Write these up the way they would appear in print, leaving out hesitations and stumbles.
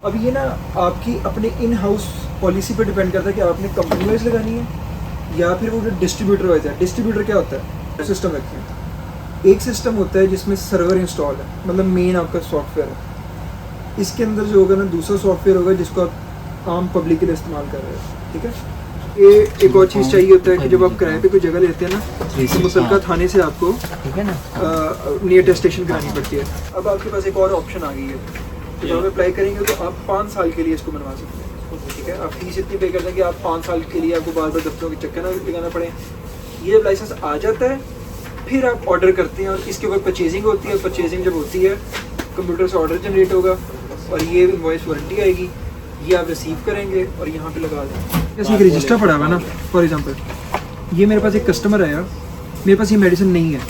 अब ये ना आपकी अपने इन हाउस पॉलिसी पे डिपेंड करता है कि आपने कंपनी वाइज लगानी है या फिर वो जो डिस्ट्रीब्यूटर वाइज है। डिस्ट्रीब्यूटर क्या होता है, सिस्टम रखते हैं। एक सिस्टम होता है जिसमें सर्वर इंस्टॉल है, मतलब मेन आपका सॉफ्टवेयर है। इसके अंदर जो होगा ना दूसरा सॉफ्टवेयर होगा जिसको आप आम पब्लिक के लिए इस्तेमाल कर रहे हो, ठीक है। ये एक और चीज़ चाहिए होता है कि जब आप किराए पे कोई जगह लेते हैं ना तो मुतलका थाने से आपको ठीक है ना नियर टेस्टेशन करानी पड़ती है। अब आपके पास एक और ऑप्शन आ गई है, तो जब आप अप्लाई करेंगे तो आप 5 साल के लिए इसको बनवा सकते हैं, ठीक है। आप फीस इतनी पे कर दें कि आप 5 साल के लिए आपको बार बार दफ्तरों के चक्कर ना लगाना पड़े। ये जब लाइसेंस आ जाता है फिर आप ऑर्डर करते हैं और इसके ऊपर परचेजिंग होती है। परचेजिंग जब होती है कंप्यूटर से ऑर्डर जनरेट होगा और ये इनवॉइस वारंटी आएगी, ये आप रिसीव करेंगे और यहाँ पे लगा दें। जैसे एक रजिस्टर पड़ा हुआ है ना, फॉर एग्जांपल ये मेरे पास एक कस्टमर आया, मेरे पास ये मेडिसिन नहीं है।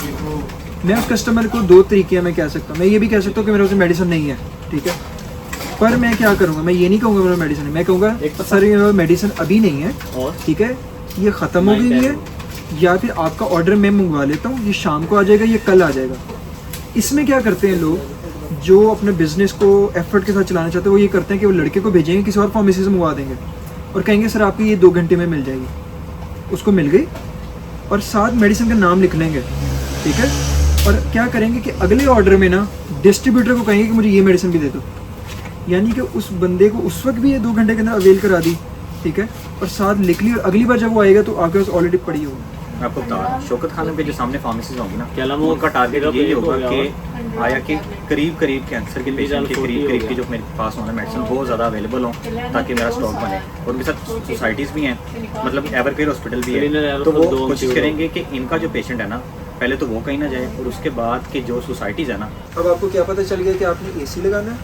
मैं उस कस्टमर को दो तरीके मैं कह सकता हूँ। मैं ये भी कह सकता हूँ कि मेरे पास मेडिसिन नहीं है, ठीक है। पर मैं क्या करूँगा, मैं ये नहीं कहूँगा मेरा मेडिसिन है, मैं कहूँगा सर ये मेडिसिन अभी नहीं है, ठीक है, ये ख़त्म हो गई है, या फिर आपका ऑर्डर मैं मंगवा लेता हूँ, ये शाम को आ जाएगा, ये कल आ जाएगा। इसमें क्या करते हैं लोग जो अपने बिजनेस को एफर्ट के साथ चलाना चाहते हैं, वो ये करते हैं कि वो लड़के को भेजेंगे किसी और फार्मेसी से मंगवा देंगे और कहेंगे सर आपकी ये 2 घंटे में मिल जाएगी। उसको मिल गई और साथ मेडिसिन का नाम लिख लेंगे, ठीक है। और क्या करेंगे कि अगले ऑर्डर में ना डिस्ट्रीब्यूटर को कहेंगे कि मुझे ये मेडिसिन भी दे दो, यानी कि उस बंदे को उस वक्त भी ये 2 घंटे के अंदर अवेल करा दी, ठीक है, और साथ लिख ली। और अगली बार जब वो आएगा तो आपके पास ऑलरेडी पड़ी होगी। मैं आपको बता रहा हूँ शौकत खानम के जो सामने फार्मेसीज होंगी ना, उनका टारगेट यही होगा कि आया कि करीब करीब कैंसर के पेशेंट के करीब की जो मेरे पास होना मेडिसिन बहुत ज़्यादा अवेलेबल हो ताकि मेरा स्टॉक बने। और उनके साथ सोसाइटीज़ भी हैं, मतलब एवरकेयर हॉस्पिटल भी है, तो वो कोशिश करेंगे कि इनका जो पेशेंट है ना पहले तो वो कहीं ना जाए और उसके बाद कि जो सोसाइटीज़ है ना। अब आपको क्या पता चल गया कि आपने AC लगाना है,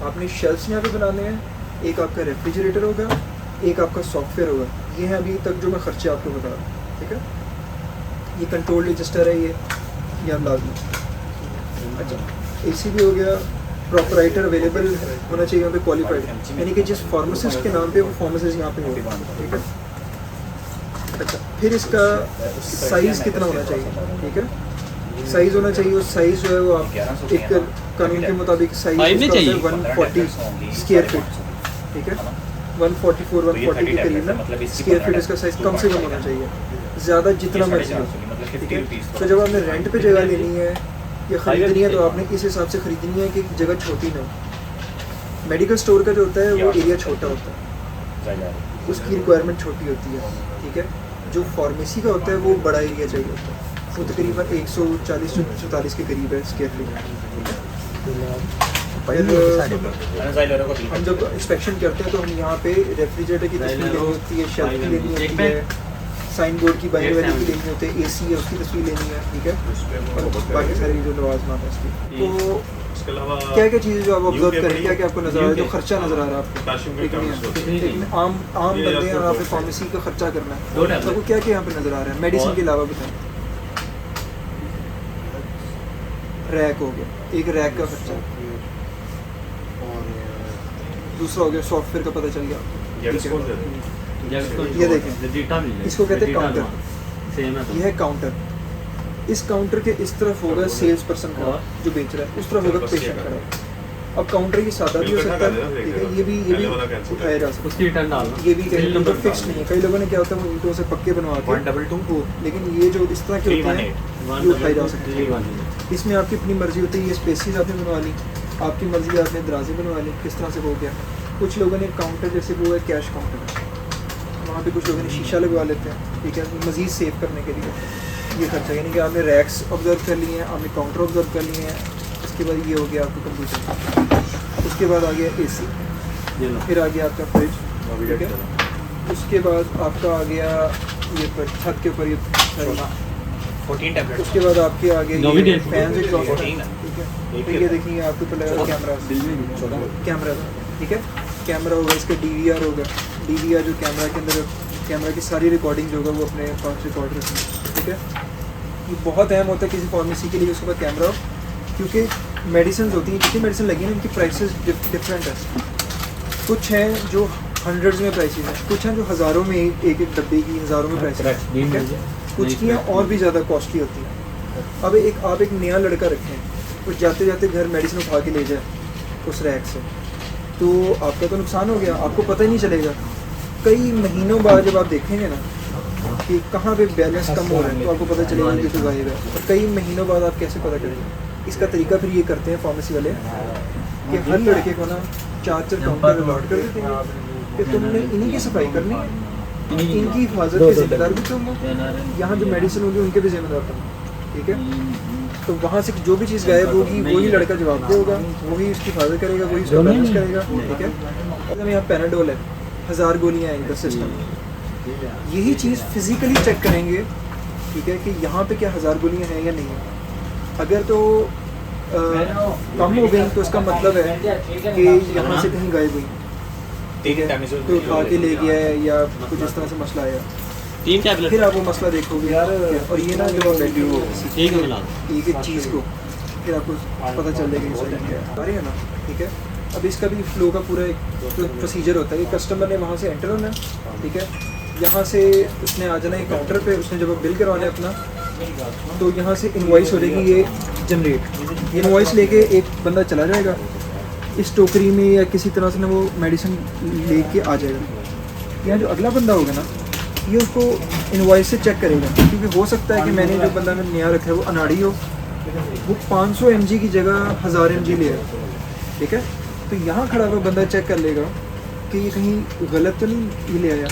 आपने शेल्फ्स यहाँ पे बनाने हैं, एक आपका रेफ्रिजरेटर होगा, एक आपका सॉफ्टवेयर होगा। ये है अभी तक जो मैं खर्चे आपको बता रहा हूँ, ठीक है। ये कंट्रोल रजिस्टर है, ये आप लाजमी। अच्छा, AC भी हो गया, प्रॉपराइटर अवेलेबल होना चाहिए यहाँ पे, क्वालिफाइड, यानी कि जिस फार्मासिस्ट के नाम पे वो फार्मासिस्ट यहाँ पे होगा, ठीक है। अच्छा, फिर इसका साइज़ कितना होना चाहिए, ठीक है। साइज़ होना चाहिए, उस साइज़ जो है वो आप एक कानून के मुताबिक साइज़ 140 स्क्वायर फीट, ठीक है। 144-140 के करीब ना स्क्वायर फीट इसका साइज़ कम से कम होना चाहिए, ज़्यादा जितना मर्जी हो, ठीक है। तो जब आपने रेंट पे जगह लेनी है या ख़रीदनी है तो आपने इस हिसाब से ख़रीदनी है कि जगह छोटी ना हो। मेडिकल स्टोर का जो होता है वो एरिया छोटा होता है, उसकी रिक्वायरमेंट छोटी होती है, ठीक है। जो फार्मेसी का होता है वो बड़ा एरिया चाहिए होता है, वो तकरीबन 140-144 के करीब है स्क्वायर फीट। हम जब इंस्पेक्शन करते हैं तो हम यहाँ पे रेफ्रिजरेटर की तस्वीर लेनी होती है, शेल्फ की लेनी होती है, साइन बोर्ड की बाइक वाली की लेनी होती है, AC है उसकी तस्वीर लेनी है, ठीक है। और बाकी सारी जो लवाज़मात है उसकी, तो क्या क्या चीज़ें जो आप ऑब्जर्व करें, क्या क्या आपको नज़र आ रहा है, जो खर्चा नज़र आ रहा है आपको, लेकिन आम बंदे हैं, आपने फार्मेसी का खर्चा करना है, आपको क्या क्या यहाँ पे नज़र आ रहा है मेडिसिन के अलावा? बताएं। रैक हो गया, एक रैक का खर्चा, दूसरा हो गया सॉफ्टवेयर का, पता चल गया आपको। ये देखें, इसको कहते हैं काउंटर, ये है काउंटर। इस काउंटर के इस तरफ होगा सेल्स पर्सन का जो बेच रहा है, उस तरफ होगा पेशेंट खड़ा है। अब काउंटर ये सादा भी हो सकता है, ठीक है, ये भी उठाया जा सकता है, ये भी कहीं नंबर फिक्स नहीं है। कई लोगों ने क्या होता है वो ईंटों से पक्के बनवा के, लेकिन ये जो इस तरह के होते हैं ये उठाए जा सकते हैं। इसमें आपकी अपनी मर्जी होती है, ये स्पेसिस आपने बनवा ली, आपकी मर्जी आपने दराजे बनवा ली, किस तरह से हो गया। कुछ लोगों ने काउंटर जैसे वो है कैश काउंटर है, वहाँ पे कुछ लोगों ने शीशा लगवा लेते हैं, ठीक है, मज़ीद सेव करने के लिए। ये खर्चा, यानी कि आपने रैक्स ऑब्जर्व कर लिए हैं, आपने काउंटर ऑब्जर्व कर लिए हैं, उसके बाद ये हो गया आपको कंप्यूटर, उसके बाद आ गया AC, फिर आ गया आपका फ्रिज, ठीक है, उसके बाद आपका आ गया ये छत के ऊपर ये 14 टैबलेट, उसके बाद आपके आ गए ये फैंस एग्जॉस्ट, ठीक है। फिर ये देखिए आपको ऊपर लगा कैमरा, ठीक है, कैमरा होगा, इसका DVR होगा। DVR जो कैमरा के अंदर, कैमरा की सारी रिकॉर्डिंग जो होगा वो अपने पास रिकॉर्ड रखना, ठीक है। ये बहुत अहम होता है किसी फार्मेसी के लिए उसके बाद कैमरा हो, क्योंकि मेडिसिन होती हैं, जितनी मेडिसिन लगी है उनकी प्राइसेस डिफरेंट है। कुछ हैं जो हंड्रेड्स में प्राइसेस हैं, कुछ हैं जो हज़ारों में एक एक डब्बे की हज़ारों में प्राइसेस हैं, ठीक है। कुछ की हैं और भी ज़्यादा कॉस्टली होती हैं। अब आप एक नया लड़का रखें और जाते जाते घर मेडिसिन उठा के ले जाए उस रैक से, तो आपका तो नुकसान हो गया, आपको पता ही नहीं चलेगा। कई महीनों बाद जब आप देखेंगे ना कि कहाँ पे बैलेंस कम हो रहा है तो आपको पता चलेगा कि तो गायब है। और कई महीनों बाद आप कैसे पता करेंगे? इसका तरीका फिर ये करते हैं फार्मेसी वाले कि हर लड़के को ना 4 काउंटर अलॉट कर देते हैं कि तुमने इन्हीं की सफाई करनी है, इनकी हिफाजत के जिम्मेदार भी तुम हो, यहाँ जो मेडिसिन होगी उनके भी जिम्मेदार तुम हो, ठीक है। तो वहाँ से जो भी चीज़ गायब होगी वही लड़का जवाब देगा, वही उसकी हिफाजत करेगा, वही उसका बैलेंस करेगा, ठीक है। अगर यहाँ पैनाडोल है, 1000 गोलियाँ हैं इधर सिस्टम में, यही चीज़ फिजिकली चेक करेंगे, ठीक है, कि यहाँ पे क्या 1000 गोलियाँ हैं या नहीं है। अगर तो कम हो गई तो इसका मतलब है कि यहाँ से कहीं गायब हुई, ठीक है, तो उठा के ले गया है या कुछ इस तरह से मसला आया, 3 टैबलेट फिर आप वो मसला देखोगे यार। और ये ना जो वैल्यू ठीक है मिला एक एक चीज़ को फिर आपको पता चल जाएगा कि सही क्या है, आ रही है ना, ठीक है। अब इसका भी फ्लो का पूरा एक प्रोसीजर होता है कि कस्टमर ने वहाँ से एंटर होना है, ठीक है, यहाँ से उसने आ जाना है काउंटर पे, उसने जब बिल करवाना है अपना, तो यहाँ से इनवॉइस हो जाएगी ये जनरेट। इनवॉइस लेके एक बंदा चला जाएगा इस टोकरी में या किसी तरह से ना वो मेडिसिन लेके आ जाएगा। यहाँ जो अगला बंदा होगा ना ये उसको इनवॉइस से चेक करेगा, क्योंकि हो सकता है कि मैंने जो बंदा मैंने नया रखा है वो अनाड़ी हो, वो 500 mg की जगह 1000 mg ले आए, ठीक है। तो यहाँ खड़ा हुआ बंदा चेक कर लेगा कि ये कहीं गलत तो नहीं ये ले आया,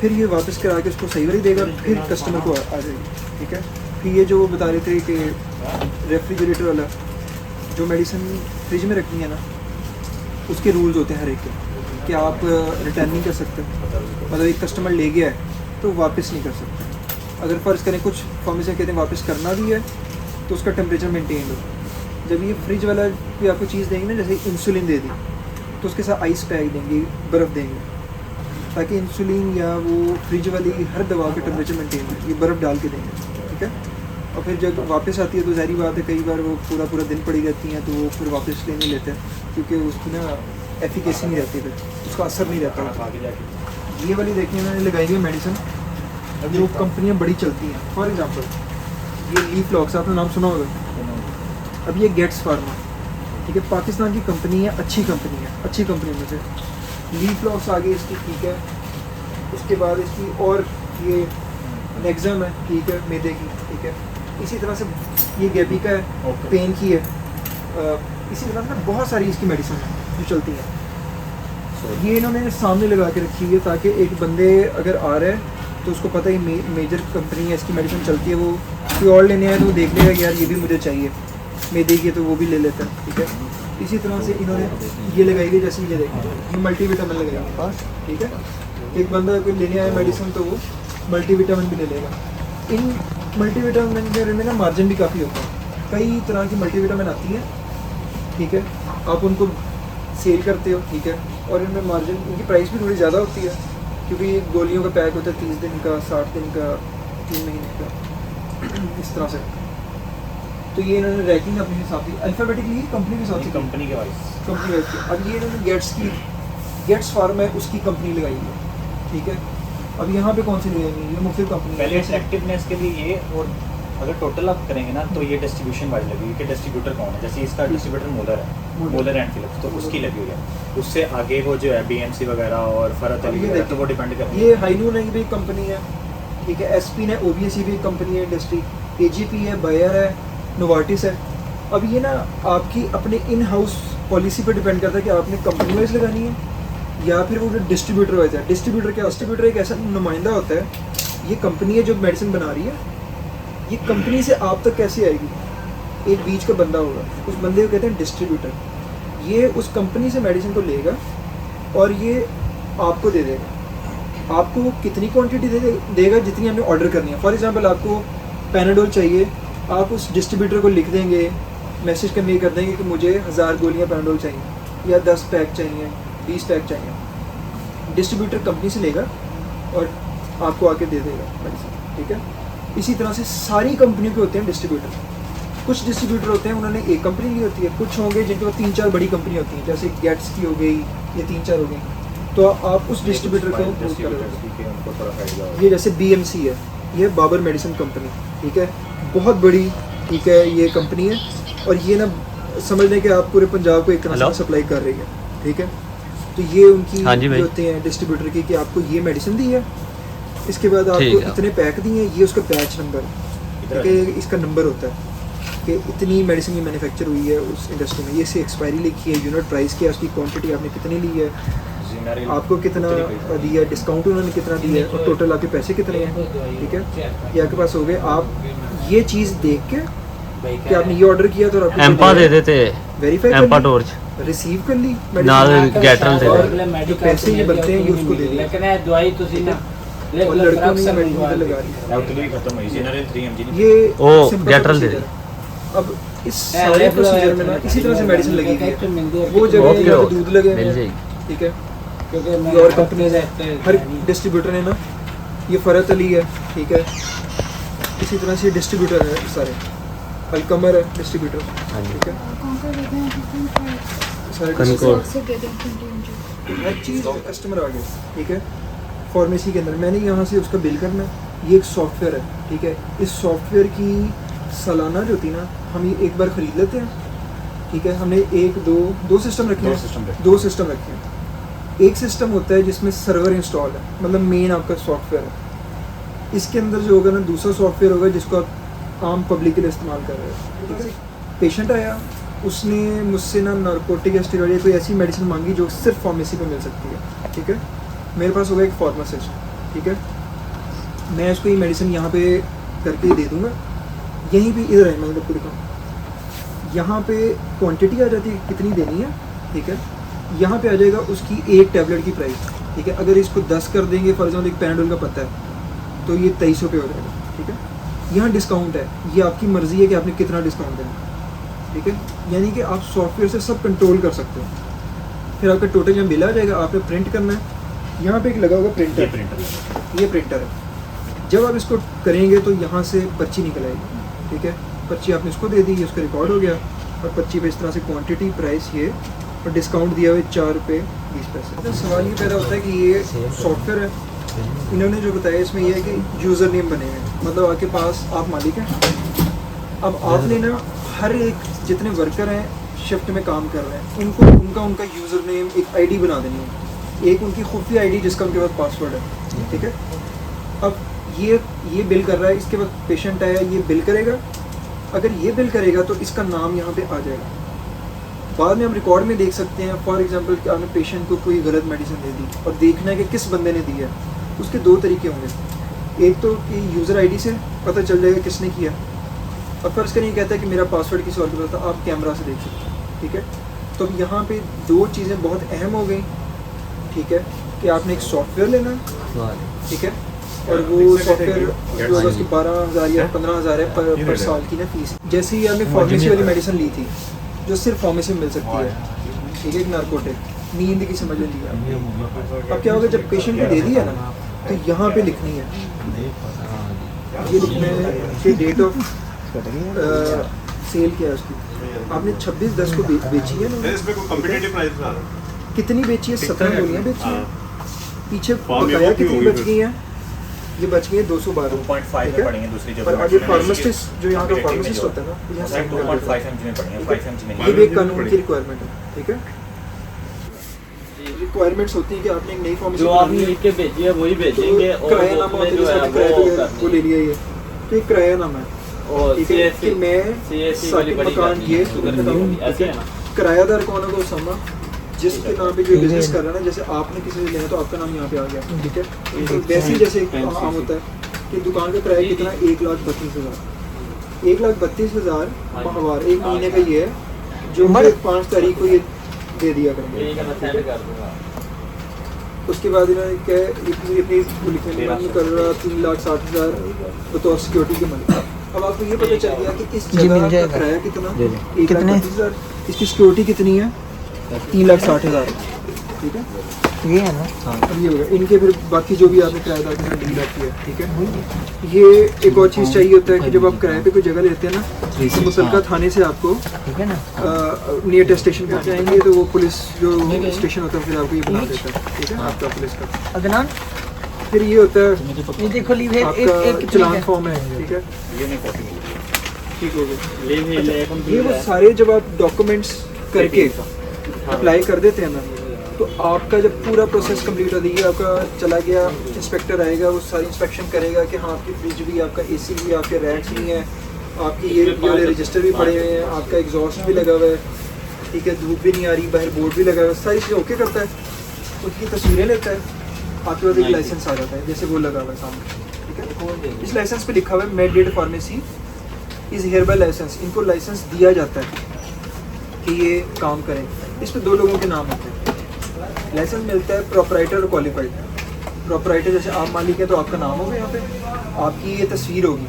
फिर ये वापस करा के उसको सही वाली देगा, फिर कस्टमर को आ जाएगी, ठीक है। फिर ये जो वो बता रहे थे कि रेफ्रिजरेटर वाला जो मेडिसिन फ्रिज में रखनी है ना, उसके रूल्स होते हैं हर एक के कि आप रिटर्न नहीं कर सकते, मतलब एक कस्टमर ले गया है तो वापस नहीं कर सकते। अगर फ़र्ज़ करें कुछ फार्मेसी कहते हैं वापस करना भी है तो उसका टेम्परेचर मेंटेन हो। जब ये फ्रिज वाला भी आपको चीज़ देंगे ना, जैसे इंसुलिन दे दी तो उसके साथ आइस पैक देंगे, बर्फ़ देंगे, ताकि इंसुलिन या वो फ्रिज वाली हर दवा का टेम्परेचर मेंटेन हो, ये बर्फ़ डाल के देंगे, ठीक है। और फिर जब वापस आती है तो ज़ाहिर बात है कई बार वो पूरा दिन पड़ी रहती हैं तो वो फिर वापस ले नहीं लेते हैं, क्योंकि उसकी ना एफिकेसी नहीं रहती, फिर उसका असर नहीं रहता। ये वाली देखिए मैंने लगाई हुई मेडिसिन जो कंपनियाँ बड़ी चलती हैं, फॉर एग्जांपल ये लीफ लॉक्स, आपने नाम सुना होगा। अब ये गेट्स फार्मा, ठीक है, पाकिस्तान की कंपनी है, अच्छी कंपनी है, अच्छी कंपनी में से लीफ लॉक्स आगे इसकी, ठीक है। उसके बाद इसकी और ये नेक्सम है, ठीक है, मैदे की, ठीक है। इसी तरह से ये गैपिका है, पेन की है, इसी तरह से बहुत सारी इसकी मेडिसिन है जो चलती हैं। ये इन्होंने सामने लगा के रखी है ताकि एक बंदे अगर आ रहा है तो उसको पता ही मेजर कंपनी है, इसकी मेडिसिन चलती है, वो कोई और लेने आए तो वो देख लेगा कि यार ये भी मुझे चाहिए, मैदे की है तो वो भी ले लेता है, ठीक है। इसी तरह से इन्होंने ये लगाई हुई, जैसे ये देखें ये मल्टीविटामिन लगाई है पास, ठीक है। एक बंदा कोई लेने आया मेडिसिन तो वो मल्टीविटामिन भी ले लेगा। इन मल्टीविटामिन में ना मार्जिन भी काफ़ी होता है, कई तरह की मल्टीविटामिन आती है, ठीक है, आप उनको सेल करते हो, ठीक है, और इनमें मार्जिन, इनकी प्राइस भी थोड़ी ज़्यादा होती है, क्योंकि ये गोलियों का पैक होता है 30 दिन का, 60 दिन का, 3 महीने का, इस तरह से। तो ये इन्होंने रैंकिंग अपने हिसाब से अल्फ़ाबेटिकली कंपनी के हिसाब से, कंपनी के वाइज कंपनी वाइज। अब ये इन्होंने गेट्स फार्म है उसकी कंपनी लगाई है, ठीक है। अब यहाँ पे कौन सी लगाएंगे, ये मुख्तलिफ कंपनी पहले अट्रैक्टिवनेस के लिए ये, और अगर टोटल आप करेंगे ना तो ये डिस्ट्रीब्यूशन वाइज लगी हुई कि डिस्ट्रीब्यूटर कौन है। जैसे इसका डिस्ट्रीब्यूटर मोलर है, मोलर एंड फिलिप्स, तो उसकी लगी हुई है। उससे आगे वो जो है बीएमसी वगैरह और फरत अली वगैरह, तो वो डिपेंड करता है। ये हाइनून है, ये भी एक कंपनी है, ठीक है। एसपी ने ओबीएस भी एक कंपनी है इंडस्ट्री, एजीपी है, बायर है, नोवार्टिस है। अब ये ना आपकी अपने इन हाउस पॉलिसी पर डिपेंड करता है कि आपने कंपनी वाइज लगानी है या फिर वो जो डिस्ट्रीब्यूटर वाइज है। डिस्ट्रीब्यूटर क्या, डिस्ट्रीब्यूटर एक ऐसा नुमाइंदा होता है, ये कंपनी है जो मेडिसिन बना रही है, ये कंपनी से आप तक कैसे आएगी, एक बीच का बंदा होगा, उस बंदे को कहते हैं डिस्ट्रीब्यूटर। ये उस कंपनी से मेडिसिन को लेगा और ये आपको दे देगा। आपको कितनी क्वांटिटी देगा, जितनी हमने ऑर्डर करनी है। फॉर एग्जांपल आपको पैनाडोल चाहिए, आप उस डिस्ट्रीब्यूटर को लिख देंगे, मैसेज कन्वे कर देंगे कि मुझे 1000 गोलियाँ पैनाडोल चाहिए या 10 पैक चाहिए, 20 पैक चाहिए। डिस्ट्रीब्यूटर कंपनी से लेगा और आपको आके दे देगा मेडिसिन, ठीक है। इसी तरह से सारी कंपनियों के होते हैं डिस्ट्रीब्यूटर। कुछ डिस्ट्रीब्यूटर होते हैं उन्होंने एक कंपनी ली होती है, कुछ होंगे जिनके पास 3-4 बड़ी कंपनी होती हैं, जैसे गेट्स की हो गई, ये 3-4 हो गई, तो आप उस डिस्ट्रीब्यूटर को, ये जैसे बीएमसी है, ये बाबर मेडिसिन कंपनी, ठीक है, बहुत बड़ी, ठीक है, ये कंपनी है। और ये ना समझ लें कि आप पूरे पंजाब को एक तरह से सप्लाई कर रही है, ठीक है। तो ये उनकी हाँ जी भाई। जो होते हैं डिस्ट्रीब्यूटर की कि आपको ये मेडिसिन दी है, इसके बाद ठीक आपको है। इतने पैक दिए हैं, ये उसका बैच नंबर, ठीक है, इसका नंबर होता है कि इतनी मेडिसिन की मैन्युफैक्चर हुई है उस इंडस्ट्री में, ये से एक्सपायरी लिखी है, यूनिट प्राइस क्या है, उसकी क्वांटिटी आपने कितनी ली है, आपको कितना दिया, डिस्काउंट उन्होंने कितना दिया है, और टोटल आपके पैसे कितने हैं, ठीक है, ये आपके पास हो गए। आप ये चीज़ देख के कि आपने ये ऑर्डर किया तो आपको एम्पा दे देते वेरीफाई एम्पा कर टॉर्च रिसीव कर ली नाल medicine, गैटरल दे और दे। जो पैसे ये बनते हैं ये उसको दे दिए, दवाई तुसी ना और लड़कों ने मेडिसिन लगा दी। डॉक्टर खत्म हुई जनरल 3 mg ये ओ, simple गैटरल दे procedure है। अब इस सारे प्रोसीजर में ना इसी तरह से मेडिसिन लगी हुई है, वो जगह ओके, यहाँ पे दूध लगे मिल हैं, जाएगी। ठीक है, क्योंकि ये और कंपनीज है, हर डिस्ट्रीब्यूटर है ना, ये फरत अली है, ठीक है, इसी तरह से डिस्ट्रीब्यूटर है सारे, अलकमर है डिस्ट्रीब्यूटर, हाँ जी। ठीक है, सारे कनकोर। distributors। हर चीज़ कस्टमर आ गया, ठीक है, फार्मेसी के अंदर मैंने यहाँ से उसका बिल करना, ये एक सॉफ्टवेयर है, ठीक है, इस सॉफ्टवेयर की सालाना जो होती है ना, हम ये एक बार ख़रीद लेते हैं, ठीक है, हमने दो सिस्टम रखे हैं, दो सिस्टम रखे हैं। एक सिस्टम होता है जिसमें सर्वर इंस्टॉल है, मतलब मेन आपका सॉफ्टवेयर है, इसके अंदर जो होगा ना दूसरा सॉफ्टवेयर होगा जिसको आप आम पब्लिक के लिए इस्तेमाल कर रहे हो, ठीक है। पेशेंट आया, उसने मुझसे ना नारकोटिक या स्टेरॉइड या कोई ऐसी मेडिसिन मांगी जो सिर्फ फार्मेसी पे मिल सकती है, ठीक है, मेरे पास होगा एक फार्मासिस्ट, ठीक है, मैं इसको ये मेडिसिन यहाँ पे करके दे दूँगा, यहीं पे इधर है, मैं आपको दिखाऊँ, यहाँ पे क्वांटिटी आ जाती है कितनी देनी है, ठीक है, यहाँ पे आ जाएगा उसकी एक टैबलेट की प्राइस, ठीक है, अगर इसको 10 कर देंगे फॉर एग्जाम्पल एक पैराडोल का पता है तो ये 2300 रुपये हो जाएगा, ठीक है। यहाँ डिस्काउंट है, ये आपकी मर्ज़ी है कि आपने कितना डिस्काउंट देना, ठीक है, यानी कि आप सॉफ्टवेयर से सब कंट्रोल कर सकते हो। फिर आपका टोटल यहाँ बिल आ जाएगा, आपने प्रिंट करना है, यहाँ पे एक लगा होगा प्रिंटर, ये प्रिंटर है, जब आप इसको करेंगे तो यहाँ से पर्ची निकल आएगी, ठीक है, पर्ची आपने इसको दे दी, ये उसका रिकॉर्ड हो गया, और पर्ची पे इस तरह से क्वांटिटी प्राइस ये और डिस्काउंट दिया हुआ है 4 रुपये 20 पैसे। तो सवाल ये पैदा होता है कि ये सॉफ्टवेयर है, इन्होंने जो बताया इसमें ये है कि यूज़र नेम बने हुए हैं, मतलब आपके पास आप मालिक हैं, अब आपने ना हर एक जितने वर्कर हैं शिफ्ट में काम कर रहे हैं उनको उनका यूज़र नेम एक आईडी बना देनी है, एक उनकी खुफिया आईडी जिसका उनके पास पासवर्ड है, ठीक है। अब ये बिल कर रहा है, इसके बाद पेशेंट आया, ये बिल करेगा, अगर ये बिल करेगा तो इसका नाम यहाँ पे आ जाएगा, बाद में हम रिकॉर्ड में देख सकते हैं, फॉर एग्जांपल कि आपने पेशेंट को कोई गलत मेडिसिन दे दी और देखना है कि किस बंदे ने दी है, उसके 2 तरीके होंगे, एक तो कि यूज़र आईडी से पता चल जाएगा किसने किया, और फर्ज करें कहता है कि मेरा पासवर्ड किसी और के पास था, आप कैमरा से देख सकते हैं, ठीक है। तो अब यहाँ पे 2 चीज़ें बहुत अहम हो गई, ठीक है, कि आपने एक सॉफ्टवेयर लेना, ठीक है, और वो सॉफ्टवेयर जो होगा उसकी 12,000 या 15,000 है पर साल की ना फीस। जैसे ही आपने फार्मेसी वाली मेडिसिन ली थी जो सिर्फ फार्मेसी में मिल सकती है, ठीक है, एक नारकोटिक, नींद की समझ ली, अब क्या होगा जब पेशेंट को दे दिया ना तो यहाँ पे लिखनी है, ये लिखना है कि डेट ऑफ सेल क्या है उसकी, आपने 26/10 को बेची है ना, इसमें कोई कॉम्पिटिटिव प्राइस बता रहा हूं। कितनी बेची है, 17 गोलियाँ बेची हैं, पीछे फॉर्म में बकाया वो भी कितनी होगी बच गई हैं, ये बच गई है 212, 2.5 में पड़ेंगे दूसरी जगह, और आज ये फार्मासिस्ट जो यहाँ का फार्मासिस्ट होता है ना, तो यहाँ साइन कर देता 2.5 mg में पड़ेंगे, 5 mg में है। ये भी एक कानून की रिक्वायरमेंट है, ठीक है, रिक्वायरमेंट्स होती है कि आपने एक नई फार्मेसी जो आपने लिख के भेजी है वही भेजेंगे, और किरायानामा उसमें होता जो है है किराया वो ले लिया ये, तो एक किरायानामा है, और ठीक है, कि मैं CSC वाली साकिन बड़ी मकान जाती ये है, शुगर बताऊं, की, ऐसे है ना। किरायादार कौन होगा उसामा, जिसके नाम पे जो बिजनेस कर रहा है ना, जैसे आपने किसी से लेना तो आपका नाम यहाँ पे आ गया, ठीक है, तो वैसे ही जैसे एक आम होता है कि दुकान का किराया कितना, 1,32,000, 1,32,000 माहवार, एक महीने का ये है जो मुझे 5 तारीख को ये दे दिया करेंगे, ठीक है, मैं सेंड कर दूंगा। उसके बाद इन्होंने क्या अपनी लिखने में मांग कर रहा 3,60,000 बतौर सिक्योरिटी के मालिक। अब आपको ये पता चल गया कि इस जगह का किराया कितना, 1,32,000, इसकी सिक्योरिटी कितनी है, 3,60,000, ठीक है, ये है ना। हाँ, अब ये होगा इनके फिर बाकी जो भी आपने किराएदार के साथ डील किया, ठीक है। ये एक और चीज़ चाहिए होता है कि जब आप किराए पे कोई जगह लेते हैं ना, तो मुतलका थाने से आपको ठीक है ना। नियर टेस्ट स्टेशन पे जाएंगे तो वो पुलिस जो स्टेशन होता है फिर आपको ये बना देता है, ठीक है, आपका पुलिस का। अदनान फिर ये होता है ये देखो लीव है, एक आपका एक चलान फॉर्म है, ठीक है, ये नहीं कॉपी मिली, ठीक हो गया। ले ले ले ये वो सारे जब आप डॉक्यूमेंट्स करके अप्लाई कर देते हैं ना, तो आपका जब पूरा प्रोसेस कंप्लीट हो जाएगी, आपका चला गया, इंस्पेक्टर आएगा, वो सारी इंस्पेक्शन करेगा कि हाँ आपकी फ्रिज भी, आपका एसी भी, आपके रैक्स भी हैं, आपकी ये वाले रजिस्टर भी पड़े हुए हैं, आपका एग्जॉस्ट भी लगा हुआ है, ठीक है, धूप भी नहीं आ रही, बाहर बोर्ड भी लगा हुआ है, सारी चीज़ें ओके करता है, उसकी तस्वीरें लेता है, आपके पास एक लाइसेंस आ जाता है जैसे वो लगा हुआ है सामने, ठीक है। इस लाइसेंस पे लिखा हुआ है mandated pharmacy is hereby licence, इनको लाइसेंस दिया जाता है कि ये काम करें। इस पे 2 लोगों के नाम होते हैं। लाइसेंस मिलता है प्रोपराइटर और क्वालिफाइड। प्रोपराइटर जैसे आप मालिक हैं तो आपका नाम होगा यहाँ पे, आपकी ये तस्वीर होगी,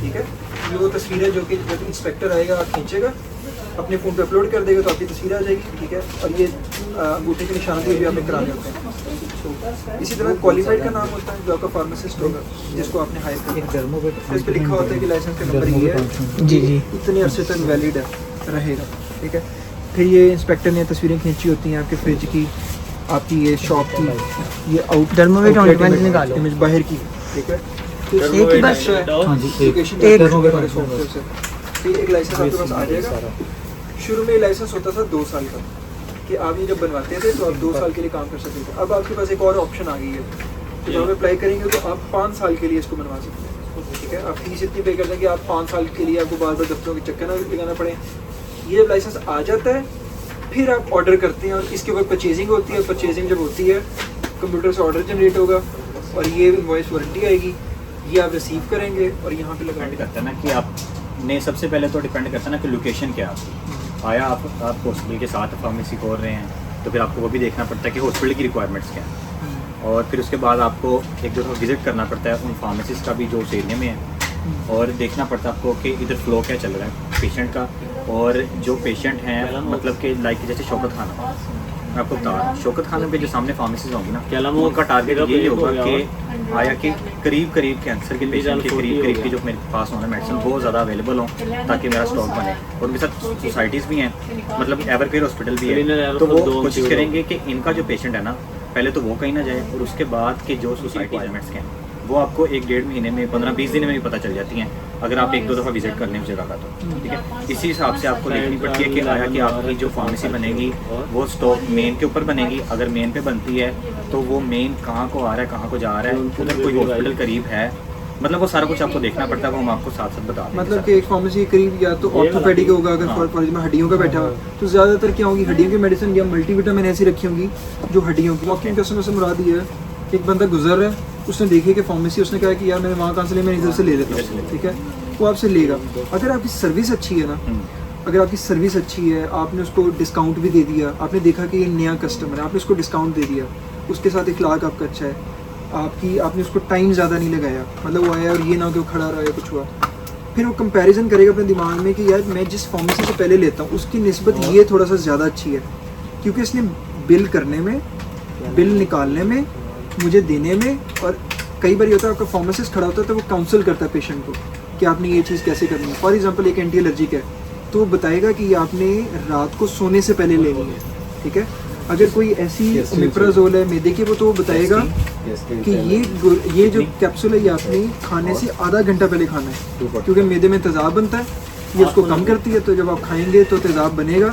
ठीक है। ये वो तस्वीर है जो कि जब इंस्पेक्टर आएगा आप खींचेगा, अपने फ़ोन पे अपलोड कर देगा तो आपकी तस्वीर आ जाएगी, ठीक है। और ये अंगूठे के निशान भी आपने कराने होते हैं। तो इसी तरह क्वालिफाइड का नाम होता है जो आपका फार्मासिस्ट होगा, जिसको आपने हायर किया। इस पर लिखा होता है कि लाइसेंस का नंबर ये है, जी जी इतने अरसे तक वैलिड है, रहेगा, ठीक है। फिर ये इंस्पेक्टर ने तस्वीरें खींची होती हैं आपके फ्रिज की, आपकी ये शॉप की, ये Thermometer ointment निकालो। इमेज बाहर की, ठीक है। तो एक ही बस हाँ जी, लोकेशन एक सॉफ्टवेयर से तो एक लाइसेंस आपके पास आ जाएगा। शुरू में लाइसेंस होता था 2 साल का, कि आप ये जब बनवाते थे तो आप 2 साल के लिए काम कर सकते थे। अब आपके पास एक और ऑप्शन आ गई है कि जब आप अप्लाई करेंगे तो आप 5 साल के लिए इसको बनवा सकते हैं, ठीक है। आप फीस इतनी पे कर दें कि आप 5 साल के लिए आपको बार बार दफ्तरों के चक्कर ना लगाना पड़े। ये जब लाइसेंस आ जाता है फिर आप ऑर्डर करते हैं और इसके ऊपर परचेजिंग होती है। परचेजिंग जब होती है कंप्यूटर से ऑर्डर जनरेट होगा और ये इनवॉइस वारंटी आएगी, ये आप रिसीव करेंगे और यहाँ पे डिपेंड लगाएंगे। करता है ना कि आपने सबसे पहले तो डिपेंड करता है ना कि लोकेशन क्या है आपकी। आया आप हॉस्पिटल के साथ फार्मेसी खोल रहे हैं तो फिर आपको वो भी देखना पड़ता है कि हॉस्पिटल की रिक्वायरमेंट्स क्या हैं, और फिर उसके बाद आपको एक दो विजिट करना पड़ता है उन फार्मेसीज का भी जो उस एरिया में है, और देखना पड़ता है आपको कि इधर फ्लो क्या चल रहा है पेशेंट का। और जो पेशेंट हैं मतलब कि लाइक जैसे शौकत खाना, मैं आपको बता रहा हूँ, शौकत खाना पे जो सामने फार्मेसीज होंगी ना, उनका टारगेट यही होगा कि आया कि करीब कैंसर के पेशेंट के करीब की जो मेरे पास होना मेडिसिन बहुत ज़्यादा अवेलेबल हो ताकि मेरा स्टॉक बने। और उनके साथ सोसाइटीज़ भी हैं, मतलब एवरकेयर हॉस्पिटल भी है, तो वो कोशिश करेंगे कि इनका जो पेशेंट है ना पहले तो वो कहीं ना जाए, और उसके बाद के जो सोसाइटी रिक्वायरमेंट्स के हैं वो आपको 1-1.5 महीने में 15-20 दिन में भी पता चल जाती हैं अगर आप 1-2 दफ़ा विजिट करने उस जगह का, तो ठीक है। इसी हिसाब से आपको देखनी पड़ती है कि आया कि आपकी जो फार्मेसी बनेगी वो स्टॉक मेन के ऊपर बनेगी। अगर मेन पे बनती है तो वो मेन कहाँ को आ रहा है, कहाँ को जा रहा है, उधर कोई हॉस्पिटल करीब है, मतलब वो सारा कुछ आपको देखना पड़ता है, वो हम आपको साथ साथ बता देंगे। मतलब कि एक फार्मेसी के करीब या तो ऑर्थोपेडिक होगा, अगर फॉर एग्जाम्पल हड्डियों का बैठा हुआ तो ज़्यादातर क्या होगी, हड्डियों की मेडिसिन या मल्टीविटामिन ऐसी रखी होंगी जो हड्डियों की। वॉकिंग कस्टमर से मुराद ये है, एक बंदा गुजर रहा है, उसने देखी कि फार्मेसी, उसने कहा कि यार मैंने वहाँ कहाँ से ले, मैं इधर से ले लेता हूँ, ठीक है, वो आपसे लेगा। अगर आपकी सर्विस अच्छी है ना, अगर आपकी सर्विस अच्छी है, आपने उसको डिस्काउंट भी दे दिया, आपने देखा कि ये नया कस्टमर है, आपने उसको डिस्काउंट दे दिया, उसके साथ इखलाक आपका अच्छा है, आपने उसको टाइम ज़्यादा नहीं लगाया, मतलब वो आया और ये ना कि वो खड़ा रहा या कुछ हुआ, फिर वो कंपैरिजन करेगा अपने दिमाग में कि यार मैं जिस फार्मेसी से पहले लेता हूँ उसकी निस्बत ये थोड़ा सा ज़्यादा अच्छी है, क्योंकि इसने बिल करने में, बिल निकालने में, मुझे देने में, और कई बार ये होता है आपका फार्मासिस्ट खड़ा होता है तो वो काउंसल करता है पेशेंट को कि आपने ये चीज़ कैसे करनी है। फॉर एग्जांपल एक एंटी एलर्जिक है तो वो बताएगा कि ये आपने रात को सोने से पहले लेनी है, ठीक है। अगर कोई ऐसी ओमेप्राजोल है मैदे की, वो बताएगा कि ये जो कैप्सूल है ये आपने खाने से आधा घंटा पहले खाना है, क्योंकि मैदे में तेज़ाब बनता है, ये उसको कम करती है, तो जब आप खाएंगे तो तेज़ाब बनेगा,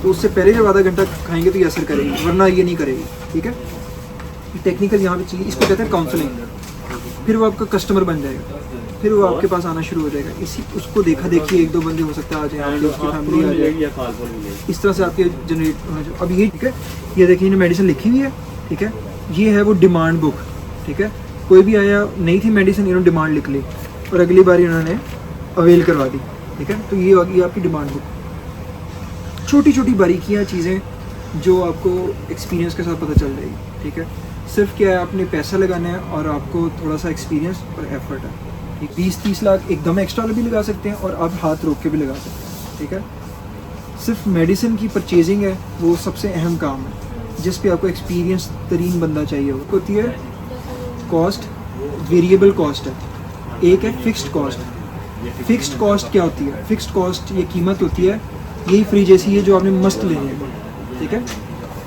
तो उससे पहले जब आधा घंटा खाएंगे तो ये असर करेगी, वरना ये नहीं करेगी, ठीक है। टेक्निकल यहाँ पे चीज़, इसको कहते हैं काउंसलिंग। फिर वो आपका कस्टमर बन जाएगा, फिर वो आपके पास आना शुरू हो जाएगा। इसी उसको देखा देखी 1-2 बंदे हो सकता है आ जाए, आपकी उसकी फैमिली आ जाए, इस तरह से आपके जनरेट होना चाहिए। अब ये ठीक है, ये देखिए इन्हें मेडिसिन लिखी हुई है, ठीक है, ये है वो डिमांड बुक, ठीक है। कोई भी आया नहीं थी मेडिसिन, इन्होंने डिमांड लिख ली और अगली बार इन्होंने अवेल करवा दी, ठीक है। तो ये होगी आपकी डिमांड बुक। छोटी छोटी बारीकियाँ चीज़ें जो आपको एक्सपीरियंस के साथ पता चल जाएगी, ठीक है। सिर्फ क्या है, आपने पैसा लगाना है और आपको थोड़ा सा एक्सपीरियंस और एफर्ट है। 20-30 लाख एकदम एक्स्ट्रा भी लगा सकते हैं और आप हाथ रोक के भी लगा सकते हैं, ठीक है। सिर्फ मेडिसिन की परचेजिंग है वो सबसे अहम काम है, जिस पे आपको एक्सपीरियंस तरीन बंदा चाहिए होती है। कॉस्ट वेरिएबल कॉस्ट है, एक है फिक्स्ड कॉस्ट। फिक्स्ड कॉस्ट क्या होती है? फिक्स्ड कॉस्ट ये कीमत होती है, यही फ्रिज ऐसी है जो आपने मस्त लेनी है, ठीक है।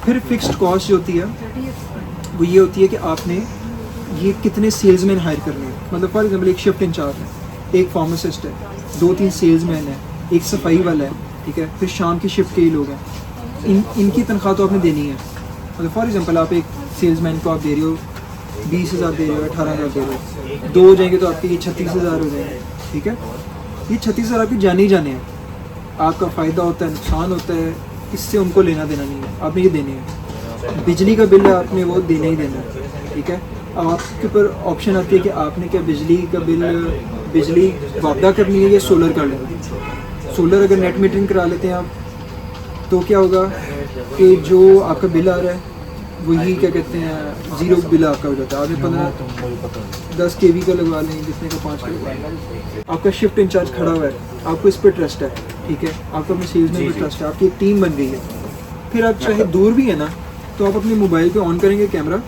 फिर फिक्स्ड कॉस्ट जो होती है वो ये होती है कि आपने ये कितने सेल्समैन हायर करने हैं। मतलब फॉर एग्जाम्पल एक शिफ्ट इंचार्ज है, एक फार्मासिस्ट है, 2-3 सेल्समैन है, एक सफाई वाला है, ठीक है, फिर शाम की शिफ्ट के ही लोग हैं, इनकी तनख्वाह तो आपने देनी है, मतलब फॉर एग्जांपल आप एक सेल्समैन को आप दे रहे हो 20,000 दे रहे हो, 18,000 दे रहे हो, 2 हो जाएंगे तो आपके ये 36,000 हो जाएंगे, ठीक है। ये 36,000 आपके जाने ही जाने हैं, आपका फ़ायदा होता है, नुकसान होता है, इससे उनको लेना देना नहीं है, आपने ये देने हैं। बिजली का बिल आपने वो देना ही देना है, ठीक है। अब आपके ऊपर ऑप्शन आती है कि आपने क्या बिजली का बिजली वापदा करनी है या सोलर कर लेना। सोलर अगर नेट मीटरिंग करा लेते हैं आप तो क्या होगा कि जो आपका बिल आ रहा है वही क्या कहते हैं ज़ीरो बिल आपका हो जाता है। आपने 10 kV का लगवा लें, जितने का 5 का लगवा लें। आपका शिफ्ट इंचार्ज खड़ा हुआ है, आपको इस पर ट्रस्ट है, ठीक है, आपको अपने सेल्स में भी ट्रस्ट है, आपकी एक टीम बन गई है। फिर आप चाहे दूर भी है ना तो आप अपने मोबाइल पे ऑन करेंगे कैमरा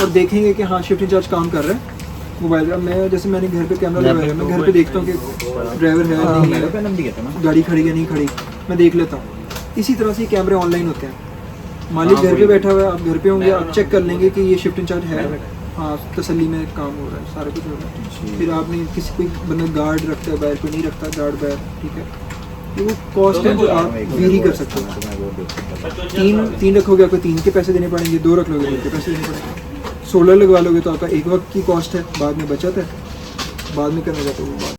और देखेंगे कि हाँ शिफ्ट इंचार्ज काम कर रहा है मोबाइल पे। मैं जैसे मैंने घर पे कैमरा लगाया, मैं घर पे देखता हूँ कि ड्राइवर है नहीं है, गाड़ी खड़ी है नहीं खड़ी, मैं देख लेता हूँ। इसी तरह से कैमरे ऑनलाइन होते हैं। मालिक घर पे बैठा हुआ है, आप घर पे होंगे, आप चेक कर लेंगे कि ये शिफ्ट इंचार्ज है, हाँ तसल्ली में काम हो रहा है, सारा कुछ हो रहा है। फिर आपने किसी कोई बंदा गार्ड रखता है बाहर, कोई नहीं रखता गार्ड बाहर, ठीक है। तो वो कॉस्ट है जो आप वेरी कर सकते हो। तीन रखोगे आपको 3 के पैसे देने पड़ेंगे, 2 रख लोगे 2 के पैसे देने पड़ेंगे। सोलर लगवा लोगे तो आपका एक वक्त की कॉस्ट है, बाद में बचत है, बाद में करने जाता है वो बात।